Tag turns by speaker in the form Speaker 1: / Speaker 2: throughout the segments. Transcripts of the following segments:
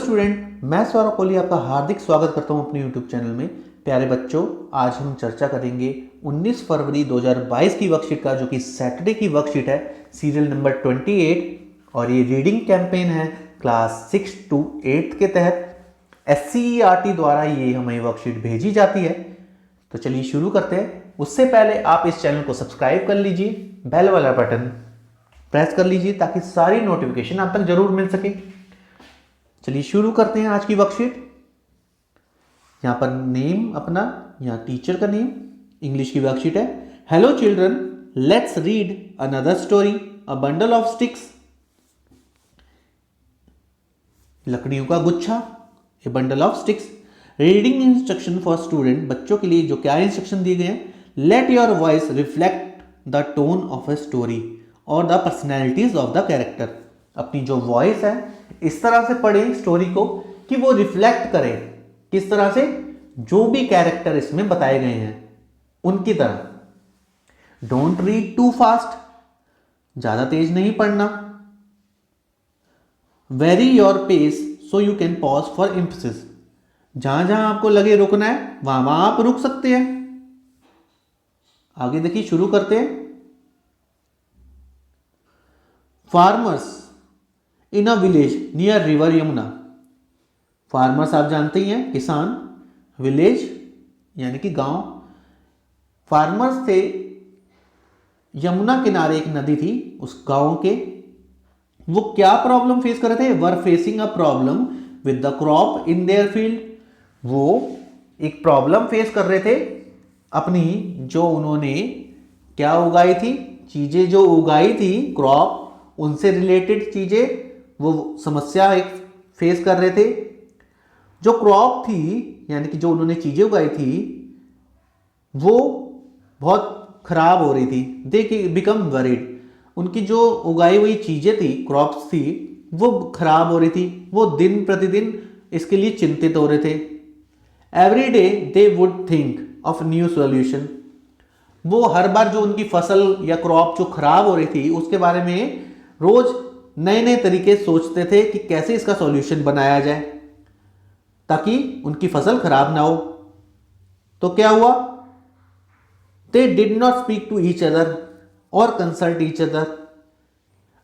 Speaker 1: Student, मैं सौरभ कोहली आपका हार्दिक स्वागत करता हूं अपने यूट्यूब चैनल में। प्यारे बच्चों, आज हम चर्चा करेंगे 19 फरवरी 2022 की वर्कशीट का, जो कि सैटरडे की वर्कशीट है, सीरियल नंबर 28। और ये रीडिंग कैंपेन है क्लास 6 to 8 के तहत SCERT द्वारा ये हमें वर्कशीट भेजी जाती है। तो चलिए शुरू करते हैं। उससे पहले आप इस चैनल को सब्सक्राइब कर लीजिए, बेल वाला बटन प्रेस कर लीजिए ताकि सारी नोटिफिकेशन आप तक जरूर मिल सके। चलिए शुरू करते हैं आज की वर्कशीट। यहां पर नेम अपना, यहां टीचर का नेम, इंग्लिश की वर्कशीट है। Hello children, let's read another story, a bundle of sticks. लकड़ियों का गुच्छा, a bundle of sticks. Reading instruction for student, बच्चों के लिए जो क्या इंस्ट्रक्शन दिए गए हैं। Let your voice reflect the tone of a story और the personalities of the character. अपनी जो वॉइस है इस तरह से पढ़ें स्टोरी को कि वो रिफ्लेक्ट करे, किस तरह से, जो भी कैरेक्टर इसमें बताए गए हैं उनकी तरह। डोंट रीड टू फास्ट, ज्यादा तेज नहीं पढ़ना। Vary your pace so you can pause for emphasis, जहां जहां आपको लगे रुकना है वहां वहां आप रुक सकते हैं। आगे देखिए, शुरू करते हैं। Farmers in a village near river Yamuna. Farmers आप जानते ही हैं, किसान। विलेज यानी कि गांव। फार्मर्स थे, यमुना किनारे एक नदी थी, उस गांव के। वो क्या प्रॉब्लम फेस कर रहे थे? Were facing a problem with the crop in their field. वो एक प्रॉब्लम फेस कर रहे थे अपनी, जो उन्होंने क्या उगाई थी, चीजें जो उगाई थी, क्रॉप, उनसे रिलेटेड चीजें, वो समस्या एक फेस कर रहे थे। जो क्रॉप थी यानी कि जो उन्होंने चीजें उगाई थी वो बहुत खराब हो रही थी। दे बिकम वरीड, उनकी जो उगाई हुई चीजें थी, क्रॉप्स थी, वो खराब हो रही थी। वो दिन प्रतिदिन इसके लिए चिंतित हो रहे थे। Every day they would think of new solution. वो हर बार जो उनकी फसल या क्रॉप जो खराब हो रही थी उसके बारे में रोज नए नए तरीके सोचते थे कि कैसे इसका सॉल्यूशन बनाया जाए ताकि उनकी फसल खराब ना हो। तो क्या हुआ? They did not speak to each other और कंसल्ट ईच अदर।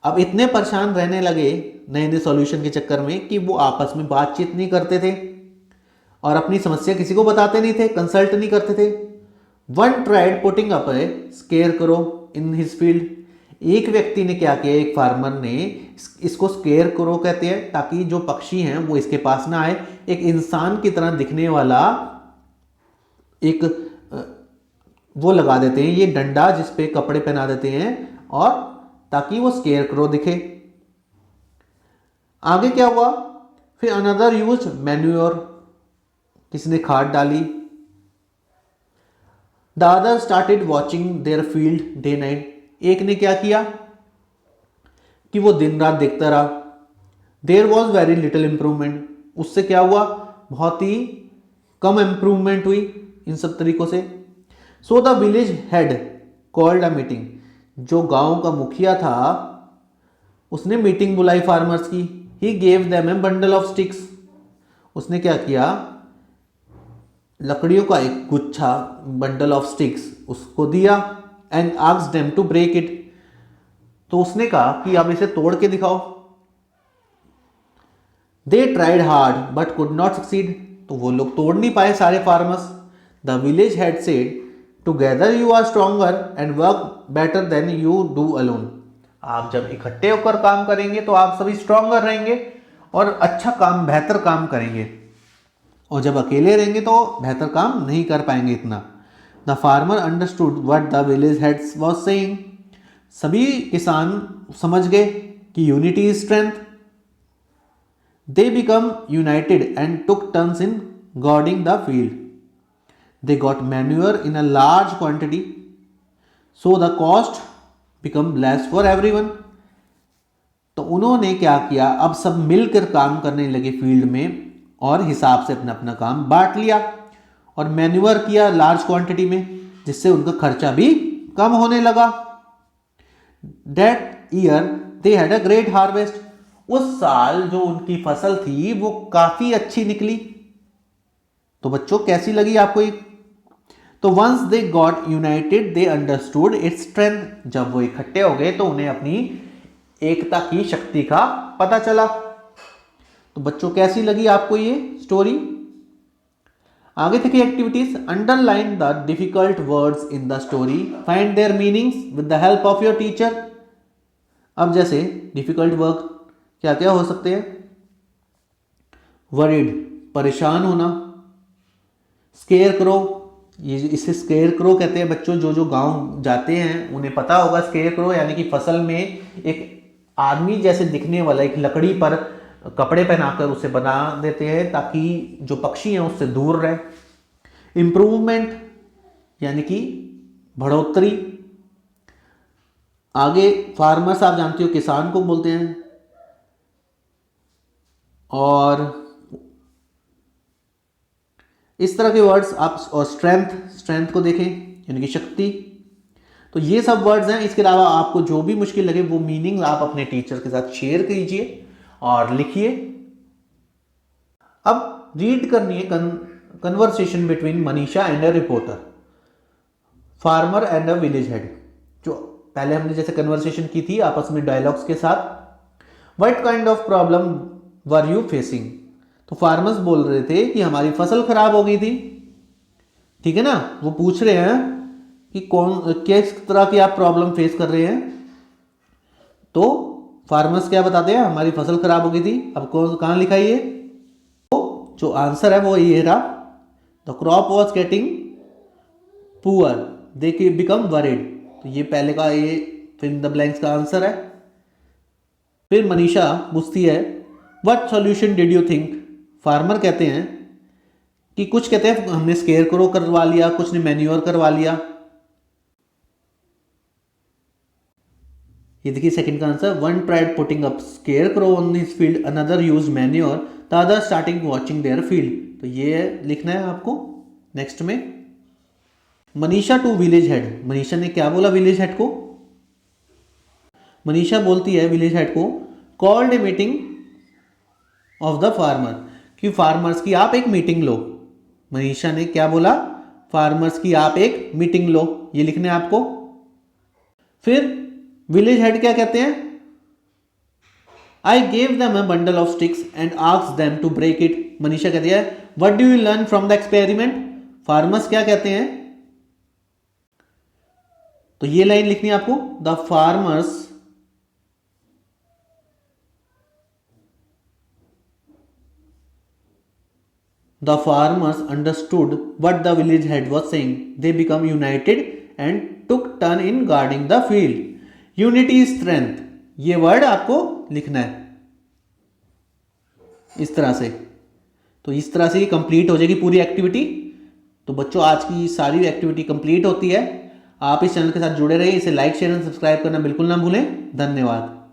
Speaker 1: अब इतने परेशान रहने लगे नए नए सॉल्यूशन के चक्कर में कि वो आपस में बातचीत नहीं करते थे और अपनी समस्या किसी को बताते नहीं थे, कंसल्ट नहीं करते थे। वन ट्राइड पुटिंग अप ए स्केयर करो इन हिज फील्ड। एक व्यक्ति ने क्या किया, एक फार्मर ने इसको स्केयर करो कहते हैं, ताकि जो पक्षी हैं वो इसके पास ना आए। एक इंसान की तरह दिखने वाला एक वो लगा देते हैं, ये डंडा जिस पे कपड़े पहना देते हैं, और ताकि वो स्केयर करो दिखे। आगे क्या हुआ? फिर अनदर यूज मैन्योर, किसने खाद डाली। The other started watching their field day night. एक ने क्या किया कि वो दिन रात देखता रहा। There was very little improvement, उससे क्या हुआ, बहुत ही कम इंप्रूवमेंट हुई इन सब तरीकों से। So the village head called a meeting. जो गांव का मुखिया था उसने मीटिंग बुलाई फार्मर्स की। He gave them A bundle of sticks. उसने क्या किया, लकड़ियों का एक गुच्छा, बंडल ऑफ स्टिक्स, उसको दिया। And asked them to break it. तो उसने कहा कि आप इसे तोड़ के दिखाओ। They tried hard but could not succeed. तो वो लोग तोड़ नहीं पाए सारे farmers. The village head said together you are stronger and work better than you do alone. आप जब इकट्ठे होकर काम करेंगे तो आप सभी स्ट्रॉन्गर रहेंगे और अच्छा काम, बेहतर काम करेंगे, और जब अकेले रहेंगे तो बेहतर काम नहीं कर पाएंगे इतना। The farmer understood what the village heads was saying. सभी किसान समझ गए कि unity is strength. They become united and took turns in guarding the field. They got manure in a large quantity so the cost become less for everyone. तो उन्होंने क्या किया, अब सब मिलकर काम करने लगे फील्ड में और हिसाब से अपना अपना काम बांट लिया और मैन्यूअर किया लार्ज क्वांटिटी में, जिससे उनका खर्चा भी कम होने लगा। That year they had a great harvest. उस साल जो उनकी फसल थी वो काफी अच्छी निकली। तो बच्चों कैसी लगी आपको ये? तो once they got united they understood its strength. जब वो इकट्ठे हो गए तो उन्हें अपनी एकता की शक्ति का पता चला। तो बच्चों कैसी लगी आपको ये स्टोरी? आगे देखिए activities. Underline the difficult words in the story, find there meanings with the help of your teacher. अब जैसे डिफिकल्ट वर्ड क्या क्या हो सकते हैं? वरीड, परेशान होना। स्केयर क्रो, ये इसे स्केयर क्रो कहते हैं बच्चों। जो जो गांव जाते हैं उन्हें पता होगा स्केयर क्रो यानी कि फसल में एक आदमी जैसे दिखने वाला एक लकड़ी पर कपड़े पहनाकर उसे बना देते हैं ताकि जो पक्षी हैं उससे दूर रहे। इंप्रूवमेंट यानी कि बढ़ोतरी। आगे फार्मर्स आप जानते हो किसान को बोलते हैं। और इस तरह के वर्ड्स आप, और स्ट्रेंथ को देखें यानी कि शक्ति। तो ये सब वर्ड्स हैं। इसके अलावा आपको जो भी मुश्किल लगे वो मीनिंग आप अपने टीचर के साथ शेयर कीजिए और लिखिए। अब रीड करनी है conversation between Manisha and a reporter, farmer and a village head. जो पहले हमने जैसे कन्वर्सेशन की थी आपस में डायलॉग्स के साथ। What kind of problem were you facing? तो फार्मर्स बोल रहे थे कि हमारी फसल खराब हो गई थी। ठीक है ना, वो पूछ रहे हैं कि किस तरह की आप प्रॉब्लम फेस कर रहे हैं। तो फार्मर्स क्या बताते हैं? हमारी फसल खराब हो गई थी। अब कहां लिखा है ये? तो जो आंसर है वो ये रहा, the crop was getting poor they become worried. तो ये पहले का ये फिल इन द ब्लैंक्स का आंसर है। फिर मनीषा पूछती है what solution did you think? Farmer कहते हैं कि कुछ कहते हैं हमने स्केयर क्रो करवा लिया, कुछ ने मैन्योर करवा लिया। ये देखिए सेकंड का answer, one tried putting up scarecrow on his field, another used manure, the other starting watching their field. तो ये लिखना है आपको। नेक्स्ट में Manisha to village head. Manisha ने क्या बोला विलेज हेड को? मनीषा बोलती है विलेज हेड को, called a meeting of the farmer, कि फार्मर्स की आप एक मीटिंग लो। मनीषा ने क्या बोला? फार्मर्स की आप एक मीटिंग लो। ये लिखने आपको। फिर विलेज हेड क्या कहते हैं? I gave them a bundle of sticks and asked them to break it. Manisha कहती है what do you learn from the experiment? Farmers क्या कहते हैं? तो ये लाइन लिखनी है आपको, the farmers understood what the village head was saying. They become united and took turn in guarding the field. Unity is strength. ये word आपको लिखना है इस तरह से। तो इस तरह से ये कंप्लीट हो जाएगी पूरी एक्टिविटी। तो बच्चों आज की सारी एक्टिविटी कंप्लीट होती है। आप इस चैनल के साथ जुड़े रहिए। इसे लाइक शेयर एंड सब्सक्राइब करना बिल्कुल ना भूलें। धन्यवाद।